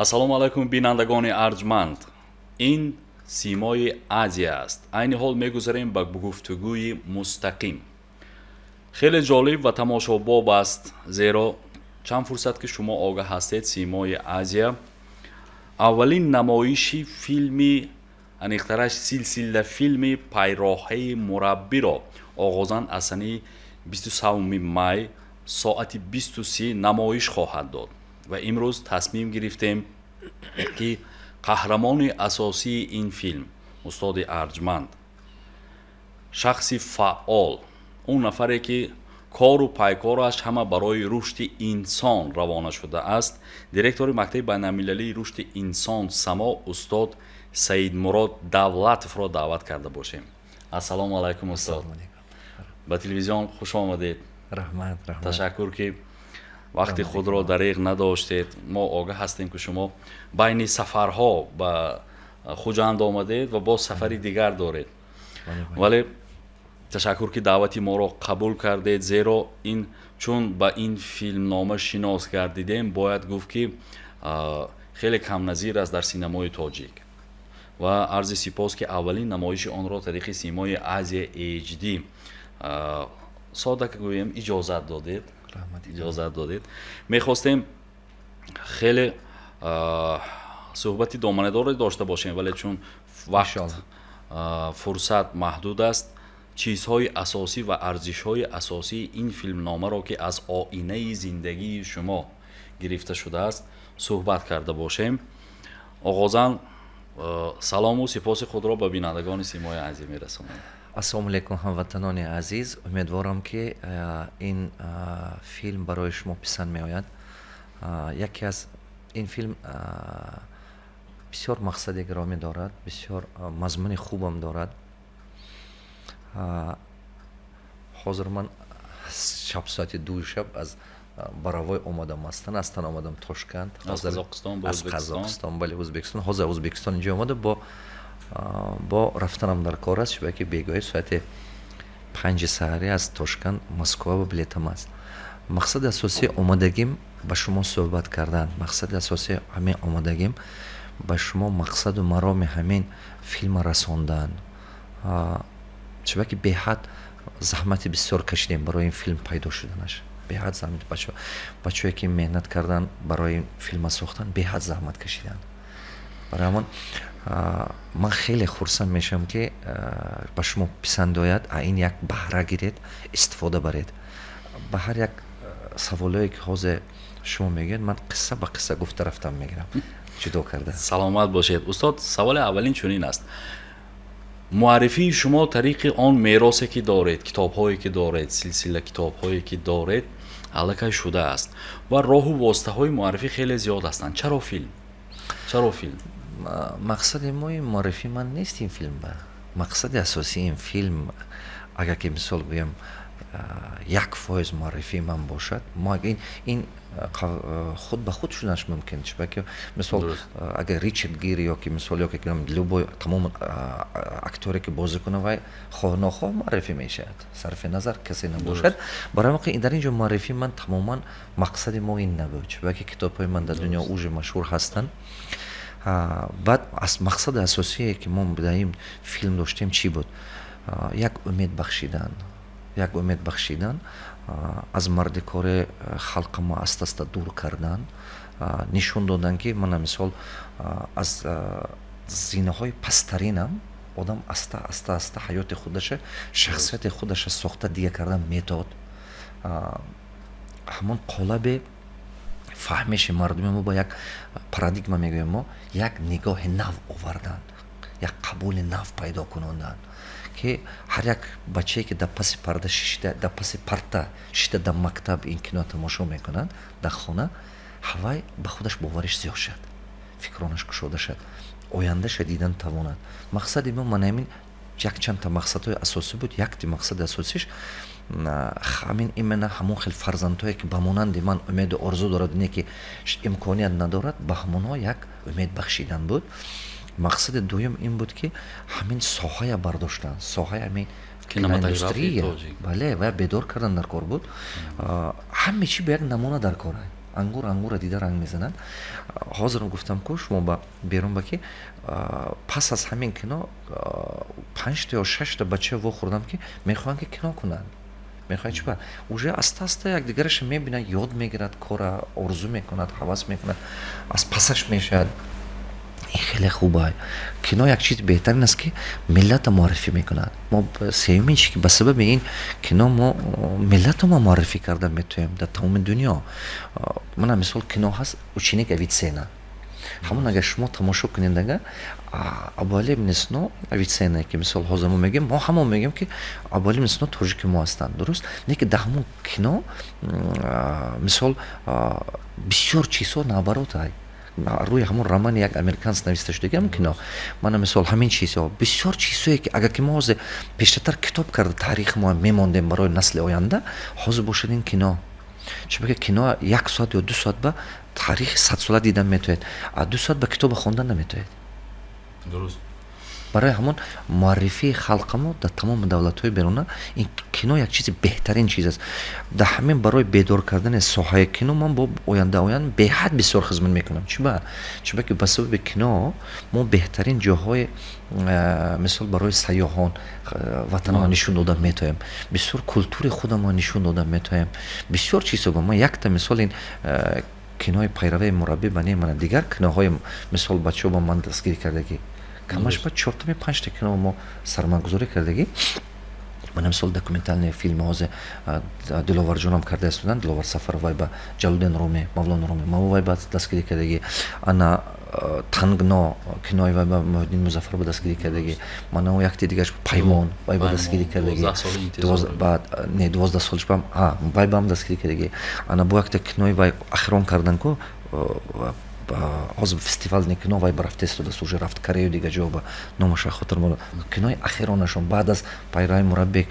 ассалому алайкум бинандагони арҷманд. Ин симои Азия аст. Айни ҳол мегузарем ба гуфтугӯи мустақим. хеле ҷолиб ва тамошобоб аст, зеро чанд фурсат ки шумо огаҳ ҳастед, симои Азия аввалин намоиши филми аниқтараш силсила филми пайроҳаи мураббиро оғозан аз санаи 23 май соати 23 намоиш хоҳад дод ва имрӯз тасмим гирифтем ки қаҳрамони асосии ин филм устоди арҷманд, шахси фаъол, он нафаре ки кору пайкораш ҳама барои рушди инсон равона шудааст, директори мактаби байналмилалии рушди инсон само устод Саидмурод Давлатовро даъват карда бошем. Ассалому алайкум устод. ба телевизион хуш омадед. Раҳмат. Ташаккур ки вақти худро дариғ надоштед. мо огаҳ ҳастем ки шумо байни сафарҳо ба хуҷанд омадед ва боз сафари дигар доред. Вале ташаккур ки даъвати моро қабул кардед, зеро ин чун ба ин филмнома шинос гардидем, бояд гуфт ки хеле камназир аст дар синамои тоҷик ва арзи сипос ки аввалин намоиши онро тариқи симои Азия HD сода ки гӯем иҷозат додед. Мехостем хеле суҳбати доманадоре дошта бошем, вале чун вақт фурсат маҳдуд аст, чизҳои асосӣ ва арзишҳои асосии ин филмномаро ки аз оинаи зиндагии шумо гирифта шудааст суҳбат карда бошем. оғозан салому сипоси худро ба бинандагони симои Азия мерасонам. Ассалому алайкум ҳамватанони азиз. Умедворам ки ин филм барои шумо писанд меояд. Яке аз ин филм бисёр мақсади гиромӣ дорад, бисёр мазмуни хубам дорад. ҳозир ман шаб соати 2 шаб аз баравой омадам астан омадам Тошкент, аз Қазоқистон бали Ӯзбекистон. ҳозир Ӯзбекистон инҷо омада бо рафтанам дар кор аст, шубаки бегоҳи соати 5 саҳарӣ аз Тошкент Москва ба билетам аст. мақсади асосии омадагим ба шумо суҳбат кардан, мақсади асосии ҳамин омадагим ба шумо мақсаду мароми ҳамин филма расондан. шубаки беҳад заҳмати бисёр кашидем барои ин филм пайдо шуданаш. беҳад заҳмат бачаҳое ки меҳнат кардан барои ин филма сохтан беҳад заҳмат кашидан. барои ҳамон ман хеле хурсанд мешавам ки ба шумо писанд ояд, ин як баҳра гиред, истифода баред. ба ҳар як саволое ки ҳозир шумо мегӯед, ман қисса ба қисса гуфта рафтам мегирам ҷудо карда. саломат бошед. устод, саволи аввалин чунин аст: муаррифии шумо тариқи он меросе ки доред, китобҳое ки доред, силсила китобҳое ки доред аллакай шудааст ва роҳу воситаҳои муаррифӣ хеле зиёд ҳастанд. чаро филм? мақсади мои муаррифӣ ман нест ин филм. мақсади асосии ин филм, агар ки мисол гӯям 1% муаррифии ман бошад, ин худ ба худ шуданаш мумкин. чунки мисол агар Ричард Гири ёки мисол ёки любой тамом актере ки бозӣ кунад, вай хоҳ-нохоҳ муаррифӣ мешавад, сарфи назар касе набошад. барои ҳамин дар ин ҷо муаррифии ман тамоман мақсади мо ин набуд, чунки китобҳои ман дар дунё уже машҳур ҳастанд. баъд мақсади асосие ки мо дар ин филм доштем чӣ буд? як умед бахшидан, аз мардикори халқи мо аста дур кардан, нишон додан ки мана мисол аз зинаҳои пасттаринам одам аста ҳаёти худаша, шахсияти худаша сохта дига кардан метод. ҳамон қолаби фаҳмиши мардуми мо ба як парадигма мегӯем мо, як нигоҳи нав овардан, як қабули нав пайдо кунондан, ки ҳар як бачае ки дар паси парда шишта, дар паси парта шишта дар мактаб ин кино тамошо мекунад дар хона, ҳавай ба худаш бовариш зиёд шад, фикронаш кушода шад, ояндаша дидан тавонад. мақсади мо манамин як чандта мақсадҳои асосӣ буд. якти мақсади асосиш ҳамин имена ҳамон хел фарзандҳое ки ба монанди ман умеду орзу дорад, не ки имконият надорад, ба ҳамонҳо як умед бахшидан буд. мақсади дуюм ин буд ки ҳамин соҳая бардоштан, соҳаи ҳамин киноиндустрия, бале, ва бедор кардан дар кор буд. ҳамин чӣ ба як намуна дар кор аст. ангура дида ранг мезанад. Ҳозир гуфтам ку шумо ба берун ба ки пас аз ҳамин кино 5 та ё 6 та бача вохӯрдам ки мехоҳанд ки кино кунанд. Мехоҳад чӣ ба уже аста-аста якдигараша мебинад, ёд мегирад, кора орзу мекунад, ҳавас мекунад, аз пасаш мешавад. ин хеле хуба. Кино як чизи беҳтарин аст ки миллата муаррифӣ мекунад. Мо сеюмин чи ки ба сабаби ин кино мо миллата мо муаррифӣ карда метавонем дар тамоми дунё. Мана мисол кино ҳаст «Ученик Авиценна». ҳамон агар шумо тамошо кунед ага Абуалиб Несно Авиценна ки мисол ҳозир мо мегӯем, мо ҳамон мегӯем ки Абуалиб Несно тоҷики мо ҳастанд, дуруст? Лекин дар ҳамон кино мисол бисёр чизҳо наоборот ай рӯи ҳамон романи як американец нависта шудагиам кино мана мисол ҳамин чизҳо бисёр чизҳое ки агар ки мо ҳозир пештартар китоб карда таърихи мо мемондем барои насли оянда, ҳозир бошад ин кино. Чунки кино 1 соат ё 2 соат ба таърихи 100 сола дидан метавонед, а 2 соат ба китоба хондан наметавонед. Дуруст. Барои ҳамон муаррифии халқамо дар тамоми давлатҳои беруна ин кино як чизи беҳтарин чиз аст. Дар ҳамин барои бедор кардани соҳаи кино ман бо ояндаоян беҳад бисёр хизмат мекунам. Чунки ба сабаби кино мо беҳтарин ҷоҳои мисол барои сайёҳон ватанамон нишон дода метавонем, бисёр культури худамон нишон дода метавонем, бисёр чизҳо. Ман якта мисол ин кинои пайраваи мураббӣ ба не мана дигар киноҳои мисол бачаҳо ба ман дастгирӣ кардагӣ камаш ба 4-5 та кино мо сармагузорӣ кардагӣ. Мана мисол документальные фильмы ҳозир Диловарҷонам карда истуданд, Диловар Сафаров вай ба Ҷалолиддин Румӣ, Мавлон Румӣ, мо вай ба дастгирӣ кардагӣ. Ана Тангно кинои вай ба Муҳиддин Музаффар ба дастгирӣ кардагӣ. Мана якти дигарш Паймон вай ба дастгирӣ кардагӣ. 12 солиш ба вай ба ҳам дастгирӣ кардагӣ. Ана бо якта кинои вай ахирон кардан ку ҳозир фестивали кино вай рафта истодааст, уже рафт Корею дигар ҷо ба номаша хотир мо кинои ахиронашон баъд аз пайраваи мураббӣ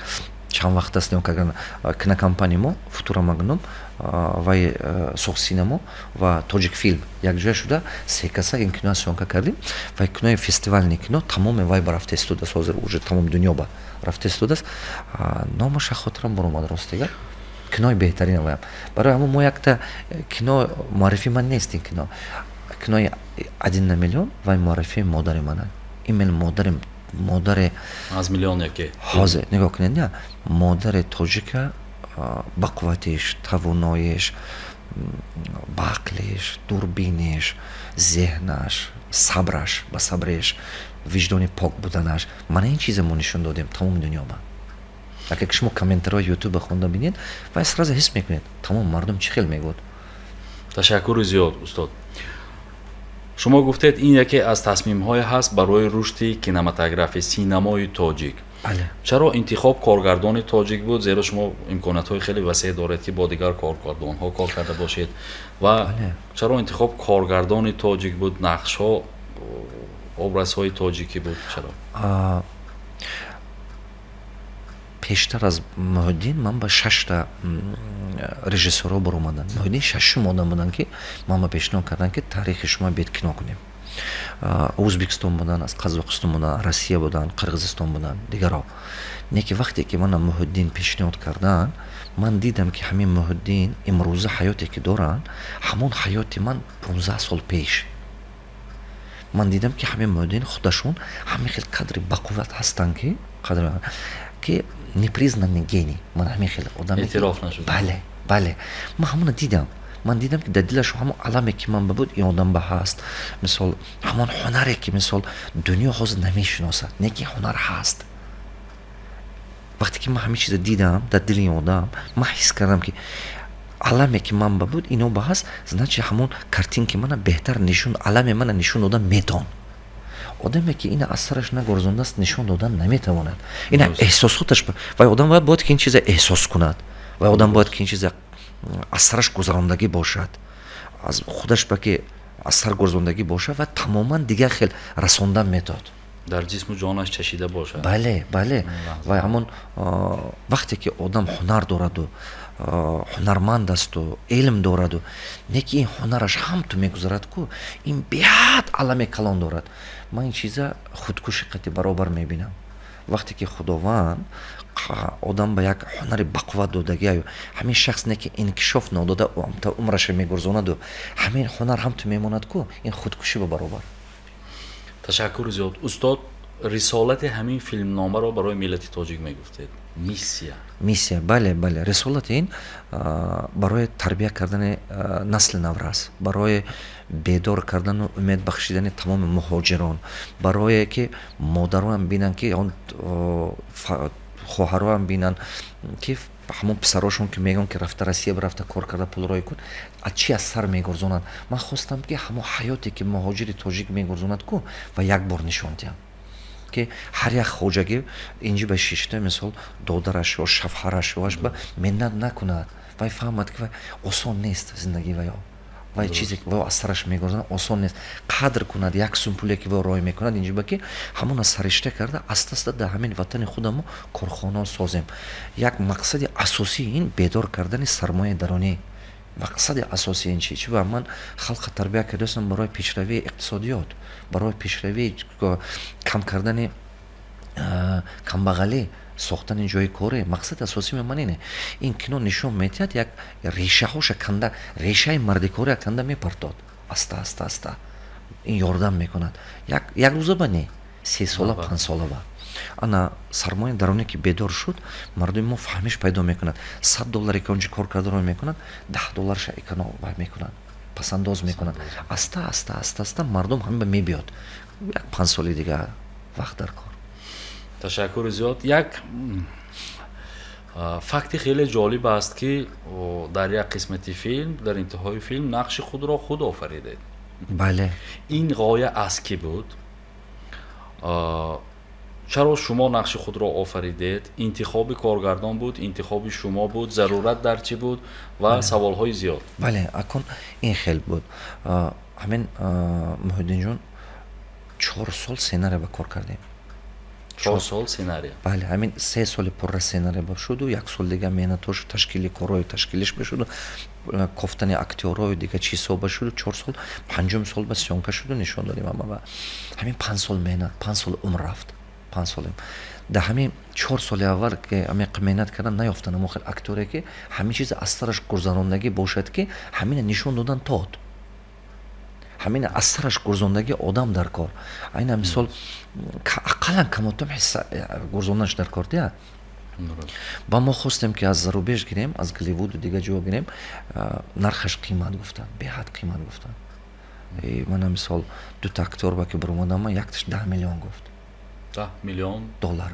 чанд вақт аст кардан кинокомпания мо Футура Магнум вай Соғ Синемо ва Тоҷик Филм як ҷоя шуда се каса ин киноа сёнка кардим. Вай кинои фестивални кино тамоме вай ба рафта истодааст, ҳозир уже тамоми дунё ба рафта истодааст. Номаша хотирам баромад ростига кинои беҳтарин ваям. Барои ҳамон мо якта кино муаррифи ман нест ин кино. Кинои 1 миллион вай муаррифи модари манад. Ин мел модари аз миллион яке. Ҳозир нигоҳ кунед, не? Модари тоҷика ба қувватиш, тавоноиш, ба ақлиш, дурбиниш, зеҳнаш, сабраш, ба сабриш, виҷдони пок буданаш. Мана ин чизе мо нишон додем тамоми дунё ба. Агар шумо комментарҳои ютуба хонда бинед, вай сразу ҳис мекунед тамом мардум чӣ хел мегӯяд. Ташаккури зиёд устод. шумо гуфтед ин яке аз тасмимҳое ҳаст барои рушди кинематографи синамои тоҷик. чаро интихоб коргардони тоҷик буд, зеро шумо имкониятҳои хеле васеъ доред ки бо дигар коргардонҳо кор карда бошед ва чаро интихоб коргардони тоҷик буд, нақшҳо образҳои тоҷикӣ буд? чаро пештар аз Муҳиддин ман ба 6 та режиссёрҳо баромаданд. Муҳиддин 6 одан буданд ки ман ба пешниҳод карданд ки таърихи шумо биед кино кунем. Ӯзбекистон буданд, аз Қазоқистон буданд, Россия буданд, Қирғизистон буданд, дигарҳо. Неки вақте ки мана Муҳиддин пешниҳод карданд, ман дидам ки ҳамин Муҳиддин имрӯза ҳаёте ки доранд, ҳамон ҳаёти ман 15 сол пеш. Ман дидам ки ҳамин Муҳиддин худашон ҳамин хел қадри бақувват ҳастанд ки непризнанный гений. Ман ҳамин хел одам эътироф нашуд. Бале. Ман ҳамона дидам. Ман дидам ки дар дилашон ҳамон аламе ки ман буд ин одам ба ҳаст. Мисол ҳамон ҳунаре ки мисол дунё ҳозир намешиносад, неки ҳунар ҳаст. Вақте ки ман ҳамин чиза дидам дар дили ин одам, ман ҳис кардам ки аламе ки ман ба буд ино ба ҳаст, значи ҳамон картинки мана беҳтар нишон, аламе мана нишон додан метавон. Одаме ки ина аз сараш нагорзондааст нишон додан наметавонад. Ина эҳсосоташ вай одам бояд ки ин чиза эҳсос кунад. Вай одам бояд ки ин чиза аз сараш гузарондагӣ бошад. Аз худаш ба ки аз сар гузарондагӣ бошад ва тамоман дигар хел расондан метавонад. дар ҷисму ҷонаш чашида бошад. Бале. Вай ҳамон вақте ки одам ҳунар дораду ҳунарманд асту илм дораду, неки ин ҳунараш ҳамту мегузарад ку ин беҳад аламе калон дорад. Ман ин чиза худкуши қати баробар мебинам. вақте ки худованд одам ба як ҳунари бақувват додагию ҳамин шахсне ки инкишоф нодода умраша мегурзонаду ҳамин ҳунар ҳам ту мемонад ку ин худкушӣ ба баробар. ташаккур зиёд. устод, рисолати ҳамин филмномаро барои миллати тоҷик мегуфтед. Миссия. бале рисолати ин барои тарбия кардани насли наврас, барои бедор кардану умед бахшидани тамоми муҳоҷирон, барое ки модароам бинанд ки он хоҳароам бинанд ки ҳамон писарошон ки мегӯянд ки рафта Россия рафта кор карда пулроӣ кун аз чи аз сар мегурзонанд. Ман хостам ки ҳамон ҳаёте ки муҳоҷири тоҷик мегурзонад ку ва як бор нишон диҳам ки ҳар як хоҷагӣ инҷи ба шишта мисол додараш ё шавҳараш ёаш ба миннат накунад. Вай фаҳмад ки вай осон нест зиндагии ваё. вай чизе ки ваё аз сараш мегурзонад осон нест. қадр кунад як сум пуле ки ваё роҳ мекунад инҷи ба ки ҳамон аз саришта карда аста аста дар ҳамин ватани худамо корхонао созем. Як мақсади асосии ин бедор кардани сармояи дарунӣ. мақсади асосии ин чи ва ман халқа тарбия кардастам барои пешравии иқтисодиёт, барои пешравии кам кардани камбағалӣ, сохтани ҷои коре. мақсади асосии ман ине. ин кино нишон медиҳад як решаҳоша канда, решаи мардикоре канда мепартод аста ин ёрдам мекунад. як рӯза ба не 3 сола 5 сола ба ана сармояи дарунӣ ки бедор шуд, мардуми мо фаҳмиш пайдо мекунад. $100 ки онҷи кор карда роҳ мекунад, $10 эконом мекунад, пасандоз мекунад. аста мардум ҳамин мебиёд. як 5 соли дига вақт дар кор. ташаккури зиёд. Як факти хеле ҷолиб аст ки дар як қисмати филм, дар интиҳои филм нақши худро худ офаридед. бале. ин ғоя аз кӣ буд? чаро шумо нақши худро офаридед? интихоби коргардон буд, интихоби шумо буд, зарурат дар чӣ буд ва саволҳои зиёд? бале, акун ин хел буд. ҳамин Муҳиддинҷон 4 сол сценария ба кор кардем. 4 сол сценария? бале, ҳамин 3 соли пурра сценария ба шуду, 1 сол дига меҳнатош ташкили корҳои ташкилиш башуду, кофтани актёрҳои дига чизҳо башуду, 4 сол, 5 сол ба сёнка шуду, нишон додем. Ама ҳамин 5 сол меҳнат, 5 сол умр рафт. 5 сол дар ҳамин 4 соли аввал ки амеқ меҳнат кардам, наёфтан мо хел актере ки ҳамин чиз аз сараш гурзарондагӣ бошад ки ҳамина нишон додан тод. ҳамина аз сараш гурзондагӣ одам дар кор. айна мисол ақаллан камотам гурзонданаш дар кор дия. ба мо хостем ки аз зарубеж гирем, аз Голливуду дига ҷо гирем, нархаш қимат гуфтанд, беҳад қимат гуфтанд. мана мисол дута актер ба ки биромадам, якташ $10 миллион гуфт. $10 миллион доллар.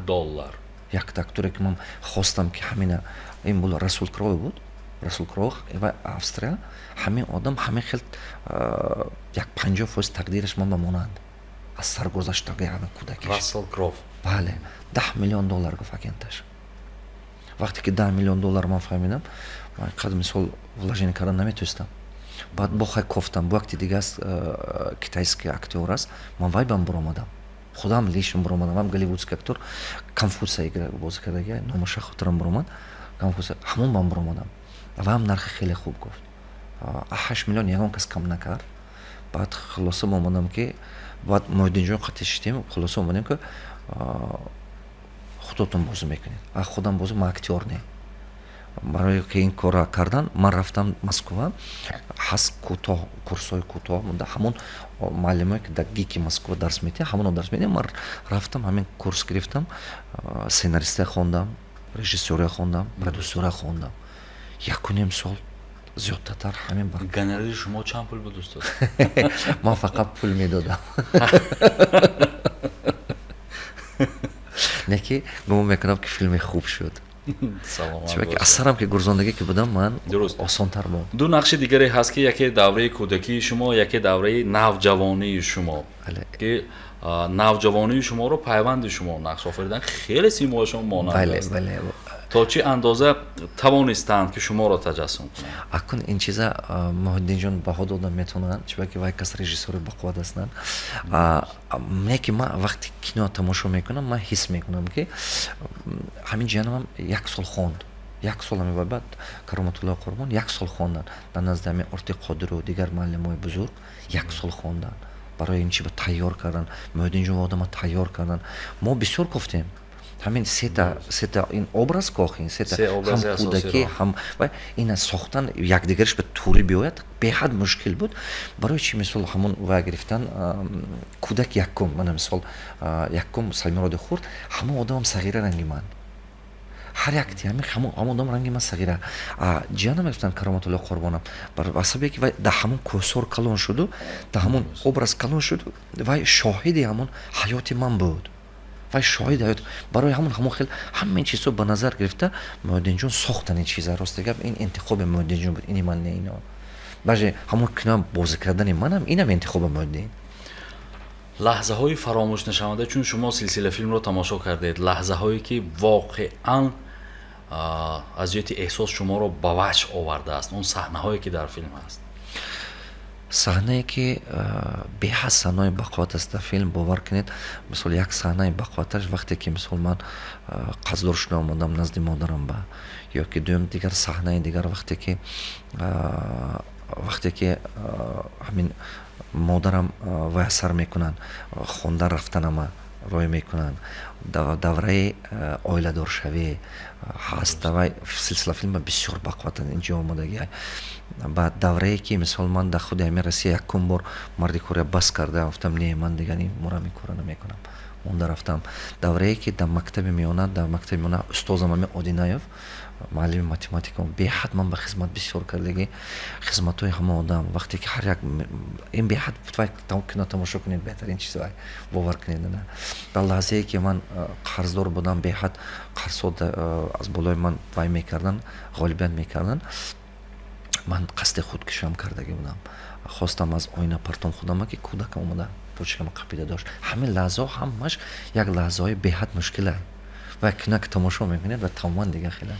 як актёре ки ман хостам ки ҳамина ин буд Расул Кроу буд. Расул Кроу ва Австрия. ҳамин одам ҳамин хел як 50% тақдираш ман ба монанд. аз саргузаштаги ҳамин кӯдакиш. Расул Кроу. бале, $10 миллион гуфт агенташ. вақте ки $10 миллион ман фаҳмидам, ман қад мисол вложение кардан наметавистам. баъд бо хай кофтам, вақти дига китайский актер аст, ман вай бам биромадам. худам лишн биромадам. ҳам голливудский актер Конфусия бозӣ кардаги, номаша хотирам биромад. Конфусия ҳамон бам биромадам. ва ҳам нархи хеле хуб гуфт. 8 миллион ягон кас кам накард. баъд хулоса мо омадам ки баъд Муҳиддинҷон қатъи шидем, хулоса омадем ки худотон бозӣ мекунед. худам бозӣ, ман актер не. барое ки ин кора кардан, ман рафтам Москва, ҳаст кӯтоҳ, курсҳои кӯтоҳ монда, ҳамон муаллимое ки дар ГИКи Москва дарс медиҳад, ҳамоно дарс медиҳад. ман рафтам, ҳамин курс гирифтам, сценаристия хондам, режиссёрия хондам, продюсерия хондам. 1.5 сол зиёдтар ҳамин бар. гонорари шумо чанд пул буд устод? ман фақат пул медодам. не ки гумон мекунам ки филми хуб шуд. чунки аз сарам ки гурзондагӣ ки будам, ман осонтар буд. ду нақши дигаре ҳаст ки яке давраи кӯдакии шумо, яке давраи навҷавонии шумо. ки навҷавонии шуморо пайванди шумо нақш офаридан хеле симоашон монанд аст. то чӣ андоза тавонистанд ки шуморо таҷассум кунанд? акун ин чиза Муҳиддинҷон баҳо дода метавонад, чунки вай кас режиссёри бақувват ҳастанд. не ки ман вақти кино тамошо мекунам, ман ҳис мекунам ки ҳамин ҷиянам 1 сол хонд. 1 сол ҳамин баъд Кароматулло Қурбон 1 сол хондан. дар назди ҳамин Орти Қодиру дигар муаллимои бузург 1 сол хондан. барои ин чи ба тайёр кардан, Муҳиддинҷон одама тайёр кардан. мо бисёр гуфтем. ҳамин сета ин образ кохин сета Се образи ҳам асосиро. кӯдакӣ ҳам ва ина сохтан якдигараш ба турӣ биёяд беҳад мушкил буд. Барои чӣ мисол ҳамон ва гирифтан кӯдак якум мана мисол якум Салимуроди хурд ҳамон одамам сағира ранги ман ҳар як тиами ҳамон одам ранги ман сағира ҷиянам гирифтан кароматулло қурбонам ба сабабе ки вай да ҳамон кӯсор калон шуду да ҳамон образ калон шуду вай шоҳиди ҳамон ҳаёти ман буд вай шоҳиди ҳаёт барои ҳамон хел ҳамин чизҳо ба назар гирифта Муҳиддинҷон сохтан ин чиза рости гап ин интихоби Муҳиддинҷон буд ини ман не ино баъже ҳамон киноам бозӣ кардани манам инам интихоби Муҳиддин. лаҳзаҳои фаромӯшнашаванда чун шумо силсила филмро тамошо кардед лаҳзаҳое ки воқеан аз ҷиҳати эҳсос шуморо ба ваҷҳ овардааст он саҳнаҳое ки дар филм ҳаст саҳнае ки беҳад саҳнаи бақувват аст дар филм бовар кунед мисол як саҳнаи бақувваташ вақте ки мисол ман қаздор шуда омадам назди модарам ба ё ки дуюм дигар саҳнаи дигар вақте ки ҳамин модарам вай сар мекунанд хонда рафтанама рой мекунанд давраи оиладоршавӣ ҳаст вай силсила филма бисёр бақувват инҷо омадагӣ ба даврае ки мисол ман дар худи ҳамин Россия якум бор марди кория бас карда гуфтам не ман дигар ин мурами кора намекунам монда рафтам даврае ки дар мактаби миёна устозам ҳамин Одинаев муаллими математика беҳад ман ба хизмат бисёр кардагӣ хизматҳои ҳама одам вақте ки ҳар як ин беҳад вай кино тамошо кунед беҳтарин чиз вай бовар кунед дар лаҳзае ки ман қарздор будам беҳад қарзҳо аз болои ман вай мекардан ғолибият мекардан ман қасди худкушиам кардагӣ будам хостам аз оина партом худама ки кӯдакам омада почкама қапида дошт ҳамин лаҳзаҳо ҳамаш як лаҳзаҳои беҳад мушкила ва кино ки тамошо мекунед ва тамоман дигар хела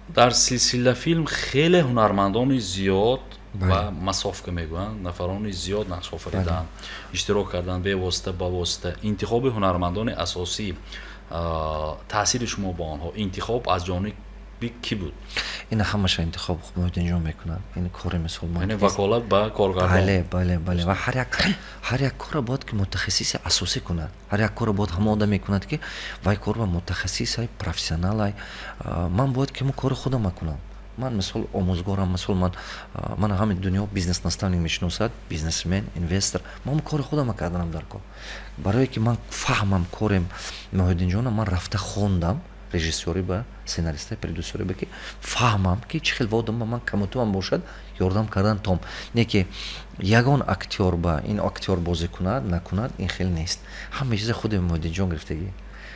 дар силсила филм хеле ҳунармандони зиёд ва масофка мегӯянд нафарони зиёд нақш офариданд иштирок карданд бевосита ба восита интихоби ҳунармандони асосӣ таъсири шумо ба онҳо интихоб аз ҷониби ки буд ина ҳамаша интихоб Муҳиддинҷон мекунад ин кори мисол яъне ваколат ба коргардон бале ва ҳар як кора бояд ки мутахассиси асосӣ кунад ҳар як кора бояд ҳама одаме кунад ки вай кор ба мутахассисай профессионалай ман бояд ки мо кори худама кунам ман мисол омӯзгорам мисол ман ҳамин дунё бизнес наставник мешиносад бизнесмен инвестор ман кори худама карданам дар кор барое ки ман фаҳмам кори Муҳиддинҷона ман рафта хондам режиссёрӣ ба сценаристай продюсёрӣ ба ки фаҳмам ки чӣ хел водам ба ман камутувам бошад ёрдам кардан том не ки ягон актёр ба ин актёр бозӣ кунад накунад ин хел нест ҳама чиза худи Муҳиддинҷон гирифтагӣ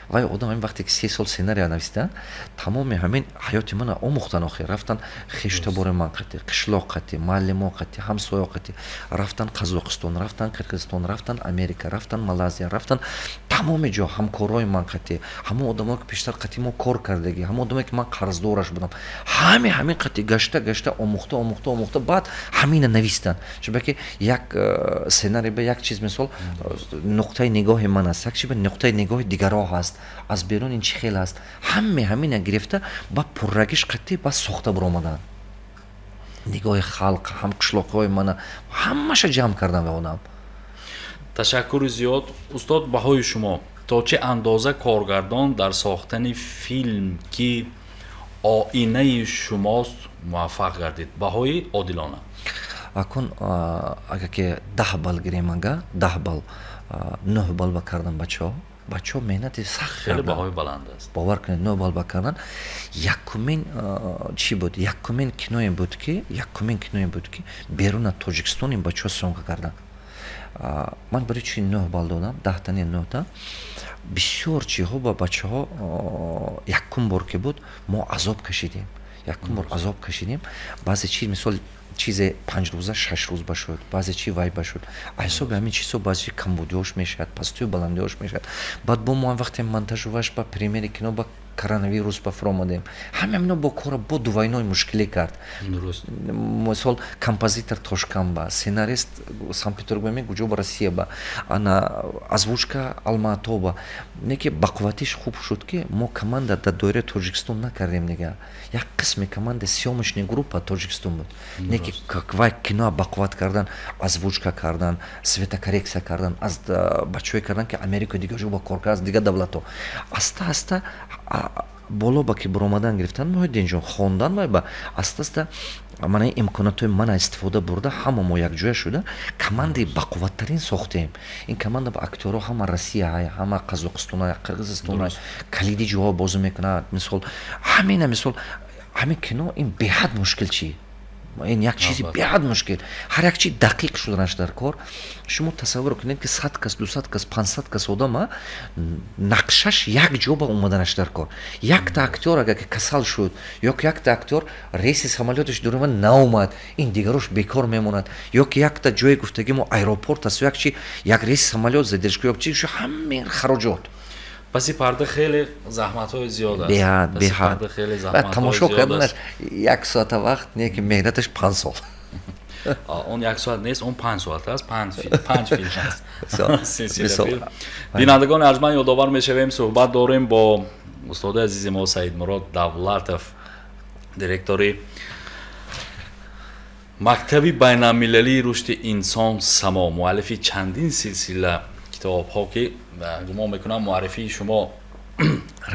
вай одам ҳамин вақте ки 3 сол сценария нависидан тамоми ҳамин ҳаёти мана омӯхтан охир рафтан хештабори ман қатӣ қишлоқ қатӣ муаллимо қатӣ ҳамсоё қатӣ рафтан Қазоқистон рафтан Қирғизистон рафтан Америка рафтан Малайзия рафтан тамоми ҷо ҳамкорҳои ман қатӣ ҳамон одамое ки пештар қатӣ мо кор кардагӣ ҳамон одамое ки ман қарздораш будам ҳамин қатӣ гашта омӯхта баъд ҳамина навистан шуба ки як сценарий ба як чиз мисол нуқтаи нигоҳи ман аст як чиз ба нуқтаи нигоҳи дигарҳо ҳаст аз берун ин чӣ хел аст ҳамина гирифта ба пуррагиш қатӣ ба сохта буромаданд нигоҳи халқ ҳам қишлоқҳои мана ҳамаша ҷамъ кардан ба одам. ташаккури зиёд устод баҳои шумо то чӣ андоза коргардон дар сохтани филм ки оинаи шумост муваффақ гардид баҳои одилона акун агар ки 10 балл гирем ага 10 балл 9 балл ба кардан бачаҳо меҳнати сахт хеле баҳои баланд аст бовар кунед 9 балл ба кардан якумин чӣ буд якумин киное буд ки беруни Тоҷикистон ин бачаҳо съёмка карданд ман барои чӣ 9 балл додам 10 тани 9 бисёр чизҳо ба бачаҳо якум бор ки буд мо азоб кашидем баъзе чиз мисол чизе 5 рӯза 6 рӯз ба шуд баъзе чи вай ба шуд ҳисоби ҳамин чизҳо баъзе камбудиҳош мешавад пастию баландиҳош мешавад баъд бо мо вақте монтажуваш ба премьери кино ба коронавирус ба фур омадаем. Ҳама ино бо кора бо дувайнои мушкилӣ кард. дуруст. Мисол композитор Тошканба, сценарист Санкт-Петербург гуҷо ба Россия ба ана озвучка Алматоба. Неки бақувватиш хуб шуд ки мо команда дар доираи Тоҷикистон накардем дига. Як қисми команда съёмочная группа Тоҷикистон буд. Неки вай кино бақувват кардан, озвучка кардан, светокоррекция кардан, аз бачаҳое кардан ки Америка дига ҷо ба кор кард, дига давлато. Аста боло ба ки биромадан гирифтан Муҳиддинҷон хондан вай ба аста манаи имконотҳои мана истифода бурда ҳама мо якҷоя шуда командаи бақувваттарин сохтем. Ин команда ба актёрҳо ҳама Россия, ҳама Қазоқистон, Қирғизистон, калиди ҷоҳо бозӣ мекунад. Мисол ҳамин кино ин беҳад мушкил чи. Ин як чизи беҳад мушкил. Ҳар як чи дақиқ шуданаш дар кор. Шумо тасаввур кунед ки 100 кас, 200 кас, 500 кас одама нақшаш як ҷо ба омаданаш дар кор. Якта актёр агар ки касал шуд, ё ки якта актёр рейси самолёташ дурума наомад, ин дигарош бекор мемонад. Ё ки якта ҷое гуфтаги мо аэропорт аст, як чи як рейси самолёт задирш ё чи ҳамин хароҷот. Паси парда хеле заҳматҳои зиёд аст. Беҳад. Тамошо карданаш 1 соата вақт не ки меҳнаташ 5 сол. Он 1 соат нест, он 5 соат аст, 5 филм аст. Силсила филм. Бинандагони арзманд ёдовар мешавем, суҳбат дорем бо устоди азизи мо Саидмурод Давлатов, директори Мактаби байналмилалии рушди инсон само, муаллифи чандин силсила китобҳо ки гумон мекунам муаррифии шумо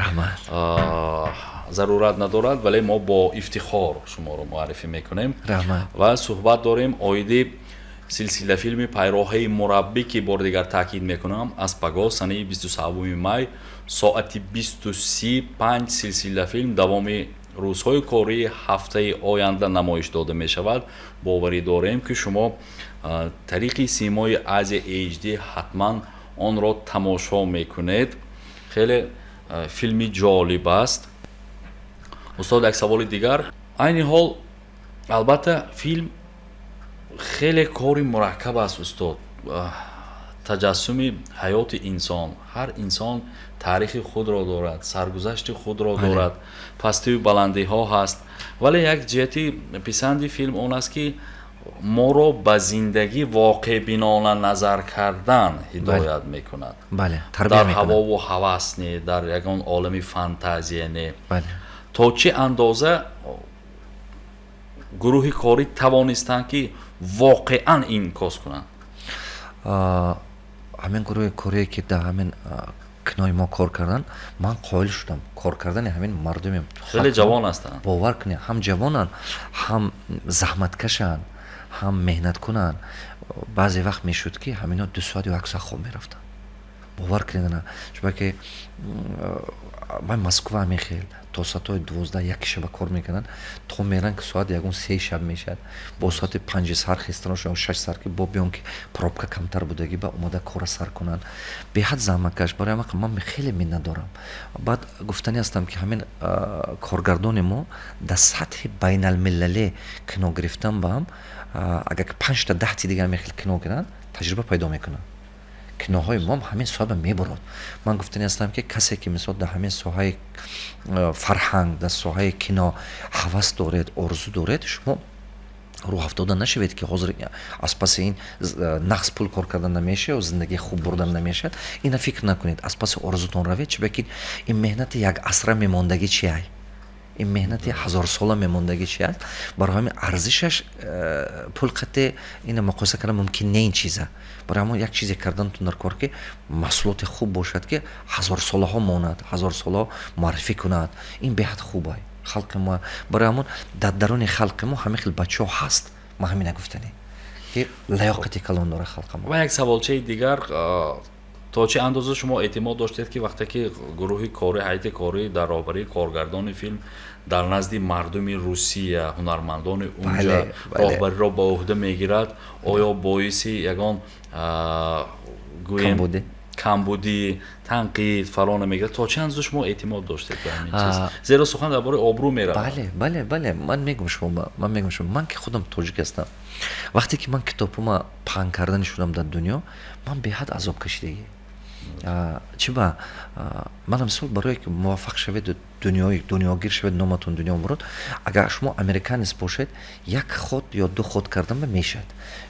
раҳмат зарурат надорад, вале мо бо ифтихор шуморо муаррифӣ мекунем раҳмат ва суҳбат дорем оиди силсила филми Пайроҳаи мураббӣ ки бори дигар таъкид мекунам аз пагоҳ санаи 23 май соати 20:30 5 силсила филм давоми рӯзҳои кории ҳафтаи оянда намоиш дода мешавад. боварӣ дорем ки шумо тариқи симои Азия HD ҳатман онро тамошо мекунед. хеле филми ҷолиб аст. устод як саволи дигар. айни ҳол албатта филм хеле кори мураккаб аст устод. таҷассуми ҳаёти инсон. ҳар инсон таърихи худро дорад, саргузашти худро дорад, пастию баландиҳо ҳаст. вале як ҷиҳати писанди филм он аст ки моро ба зиндагӣ воқеъбинона назар кардан ҳидоят мекунад. дар ҳавову ҳавас не, дар ягон олами фантазия не. то чӣ андоза гурӯҳи корӣ тавонистанд ки воқеан инъикос кунанд? ҳамин гурӯҳи корие ки дар ҳамин кинои мо кор кардан, ман қоил шудам кор кардани ҳамин мардумем. хеле ҷавон ҳастанд. бовар кунед, ҳам ҷавонанд, ҳам заҳматкашанд, ҳам меҳнаткунанд. баъзе вақт мешуд ки ҳамино 2 соат ё 1 соат хоб мерафтанд. бовар кунедана чунки ман Москва ҳамин хел то соати 12-1 шаба кор мекунанд, то меран ки соати 1-3 шаб мешад. бо соати 5 сар хистано шуд, 6 сар ки бо биён ки пробка камтар будагӣ ба омада кора сар кунанд. беҳад заҳматкаш. барои ҳамин ман хеле миннат дорам. баъд гуфтани ҳастам ки ҳамин коргардони мо дар сатҳи байналмилалӣ кино гирифтан ба ҳам агар 5 та 10 ти дигар мехел кино гиранд, таҷриба пайдо мекунанд. киноҳои мо ҳамин соҳаба мебурад. ман гуфтани ҳастам ки касе ки мисол дар ҳамин соҳаи фарҳанг, дар соҳаи кино ҳавас доред, орзу доред, шумо рӯ ҳафтода нашавед ки ҳозир аз паси ин нағз пул кор кардан намешавад, зиндагии хуб бурдан намешавад. ина фикр накунед, аз паси орзутон равед, чунки ин меҳнати як асра мемондагӣ чи ай? ин меҳнати ҳазорсола мемондагӣ чи аст? барои ҳамин арзишаш пул қате ина муқоиса кардан мумкин не ин чиза. барои ҳамон як чизе карданатон дар кор ки маҳсулоти хуб бошад ки ҳазорсолаҳо монад, ҳазорсолаҳо муаррифӣ кунад. ин беҳад хуб ай. халқи мо барои ҳамон дар даруни халқи мо ҳамин хел бачаҳо ҳаст. ман ҳамина гуфтанӣ ки лаёқати калон дора халқи мо. ва як саволчаи дигар. то чӣ андоза шумо эътимод доштед ки вақте ки гурӯҳи корӣ, ҳайати корӣ дар роҳбарии коргардони филм дар назди мардуми Русия, ҳунармандони унҷа роҳбариро ба уҳда мегирад, оё боиси ягон гӯем камбудӣ, танқид фаро намегирад? то чӣ андоза шумо эътимод доштед ба ҳамин чиз? зеро сухан дар бораи обрӯ меравад. бале ман мегӯям шумо ман ки худам тоҷик ҳастам. вақте ки ман китобҳома паҳн кардани шудам дар дунё, ман беҳад азоб кашидагӣ. چی با من مثال برای که موفق شوید دنیاگیر شوید نامتون دنیا برود اگر شما امریکانیس باشید یک خود یا دو خود کردن میشد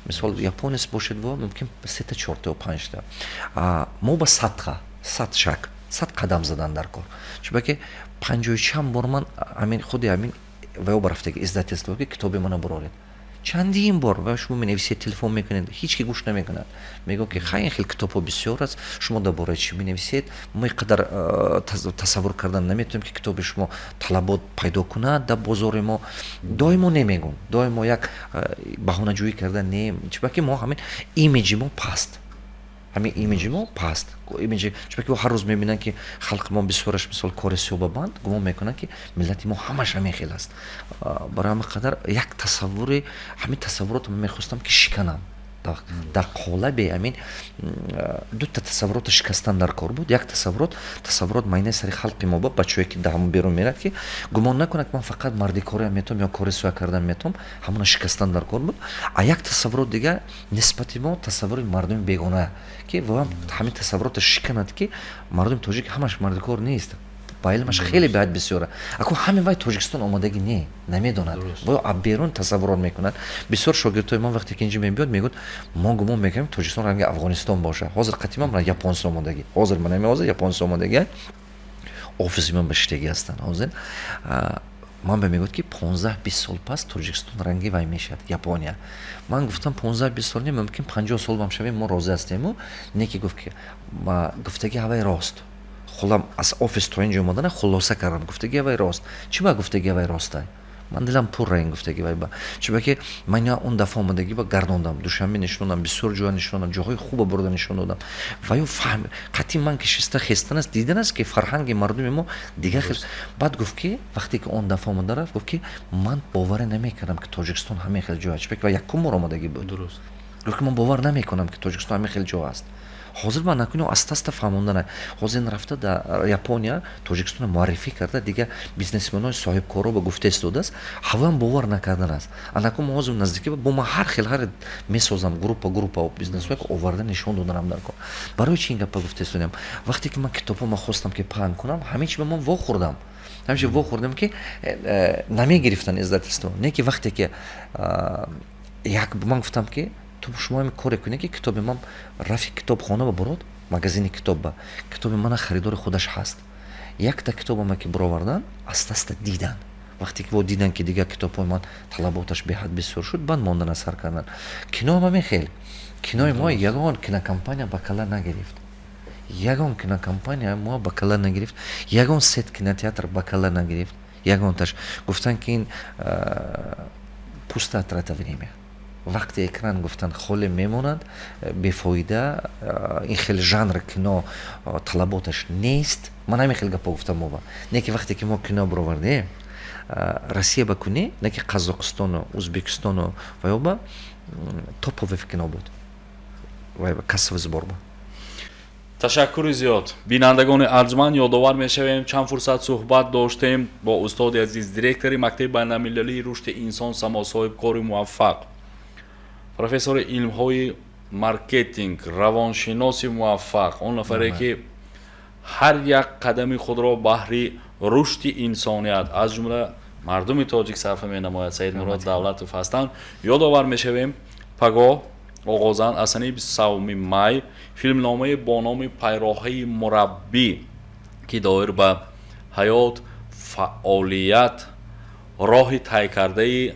مثال ژاپنیس باشید و ممکن 3 تا 4 تا 5 تا ما با 100 شک 100 قدم زدن در کار چون که 50 چند بار من همین خودی همین و برفته که ازدت که کتابی منو برارید چندین بار و شما می‌نویسید تلفن میکنید هیچ کی گوش نمیکنه میگه که خیلی کتابو بسیار است شما درباره چی می‌نویسید ما قدر تصور کردن نمیتونیم که کتاب شما طلبات پیدا کنه در بازار ما دائما نمیگن دائما یک بهانه جویی کردن نیم چون که ما همین ایمیج ما پست همین ایمیج ما پست ایمیج چون که هر روز میبینن که خلق ما بسیارش مثال کار سیوبه بند گمان میکنن که ملت ما همش همین خیلی است برای همین قدر یک تصور همین تصورات من میخواستم که شکنم در قالب همین دو تا تصورات شکستن در کار بود یک تصورات معنی سری خلق ما با بچه‌ای که دهم بیرون میرد که گمان نکنه که من فقط مردی کاری میتونم یا کار سویا کردن میتونم همون شکستن در کار بود یک تصورات دیگه نسبت ما تصور مردم بیگانه که واقعا همین تصورات شکند که مردم تاجیک همش مرد کار نیست با علمش خیلی بعد بسیاره اكو همین وای تاجیکستان آمادگی نه نمیدونن و بیرون تصورات میکنن بسیار شاگردای ما وقتی که اینجا میاد میگن ما گمان میکنیم تاجیکستان رنگ افغانستان باشه حاضر قدیما من ژاپن آمادگی حاضر من نمیازه ژاپن آمادگی آفیس من بهشتگی هستن حاضر من به میگفت که 15-20 سال پس تاجیکستان رنگی وای میشد یابانیا من گفتم 15-20 سال نه ممکن 50 سال هم شویم ما راضی هستیم و نیکی گفت که ما گفتگی هوای راست خودم از آفیس تو اینجا اومدن خلاصه کردم گفتگی هوای راست چی با گفتگی هوای راسته من دلم پر رنگ گفتگی وای با چون که من اون دفعه اومدگی با گردوندم دوشنبه نشوندم بسیار جا نشوندم جاهای خوب بردن نشون دادم و فهم قطعی من که شسته خستن است دیدن است که فرهنگ مردم ما دیگه خیلی بعد گفت که وقتی که اون دفعه اومد رفت گفت که من باور نمیکردم که تاجیکستان همین خیلی جا است و یکم بار اومدگی بود درست گفت که من باور نمیکنم که تاجیکستان همین خیلی جا است حاضر من نکنم است فهموندن حاضر رفته در یابانیا تاجیکستان معرفی کرده دیگه بیزنسمنای صاحب کارو به گفته استوده است هوا هم باور نکردن است انکو موضوع نزدیکی با ما هر خیلی هر میسازم گروپ بیزنس ورک آورده نشون دادم در کار برای چی این گپ گفته استودم وقتی که من کتابو ما خواستم که پهن کنم همه چی به من وا خوردم همیشه وا خوردم که نمی گرفتن عزت است نه که وقتی که یک من گفتم که تو شما هم کار کنی که کتاب من رفیق کتابخانه برود مغازین کتاب من خریدار خودش هست یک تا کتاب ما که برآوردن است دیدن وقتی که دیدن که دیگه کتاب من طلباتش به حد بسیار شد بعد ماندن اثر کردن کینو هم خیلی کینو ما یگان کینا کمپانیا بکلا نگرفت یگان کینا کمپانیا ما بکلا نگرفت یگان ست کینا تئاتر بکلا نگرفت یگان تاش گفتن که این پوست اتراتوینیمه وقتی اکران گفتن خالی میموند بیفایده این خیلی ژانر کینو طلباتش نیست من همین خیلی گپا گفتم ما نه که وقتی که ما کینو برآوردیم روسیه بکنی نه که قزاقستان و ازبکستان و با توپوی کینو بود و کسب زبور بود تشکر زیاد بینندگان ارجمند یادآور میشویم چند فرصت صحبت داشتیم با استاد عزیز دیرکتور مکتب بین‌المللی رشد انسان سما صاحب کار موفق پروفسور علم‌های مارکتینگ روانشناسی موفق اون نفری که هر یک قدم خود را بهر رشد انسانیت از جمله مردم تاجیک صرف می‌نماید سید مراد دولتوف هستند یادآور میشویم پگاه آغازاً از سنه 23 می فیلمنامه با نام پیراهه مربی که دایر به حیات فعالیت راه طی کرده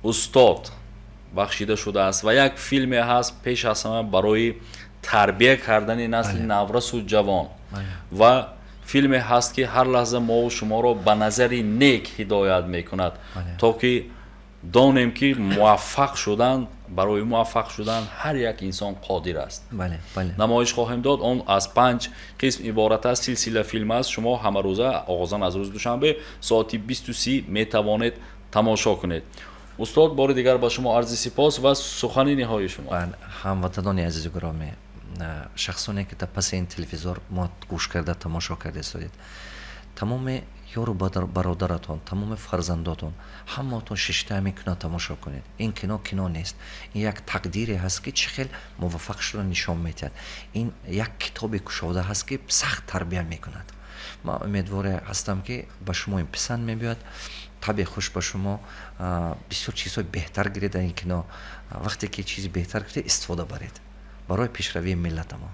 استاد بخشیده شده است و یک فیلم هست پیش از همه برای تربیت کردن نسل نورس و جوان و فیلم هست که هر لحظه ما و شما را به نظری نیک هدایت میکند تا که دانیم که موفق شدن برای موفق شدن هر یک انسان قادر است. نمایش خواهیم داد اون از 5 قسم عبارت است سلسله فیلم است شما همه روزه آغازاً از روز دوشنبه ساعت 20:30 می توانید تماشا کنید. استاد بار دیگر با شما عرض سپاس و سخن نهایی شما. هموطنان عزیز و گرامی شخصانی که پس این تلویزیون ما گوش کرده تماشا کرده استادید تمام ёру бародаратон, тамоми фарзандотон ҳамаатон шиштаами кино тамошо кунед. Ин кино кино нест. Ин як тақдире ҳаст ки чӣ хел муваффақ шуда нишон медиҳад. Ин як китоби кушода ҳаст ки сахт тарбия мекунад. ман умедворе ҳастам ки ба шумо ин писанд мебиёд. табе хуш ба шумо, бисёр чизҳои беҳтар гиред дар ин кино. вақте ки чизи беҳтар гиред истифода баред барои пешравии миллатамон.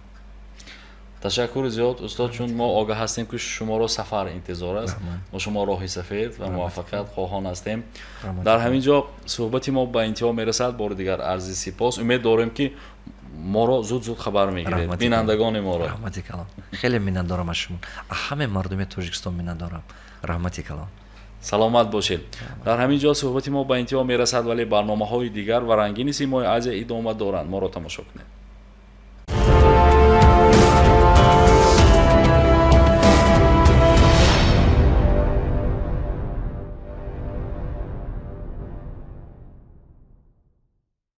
ташаккури зиёд устод, чун мо огаҳ ҳастем ки шуморо сафар интизор аст. мо шумо роҳи сафед ва муваффақият хоҳон ҳастем. дар ҳамин ҷо суҳбати мо ба интиҳо мерасад. бори дигар арзи сипос. умед дорем ки моро зуд хабар мегиред, бинандагони моро. раҳмати калон. хеле миннатдорам аз шумо. ҳаме мардуми Тоҷикистон миннатдорам. раҳмати калон. саломат бошед. дар ҳамин ҷо суҳбати мо ба интиҳо мерасад, вале барномаҳои дигар ва рангини Симои Азия идома доранд. моро тамошо кунед.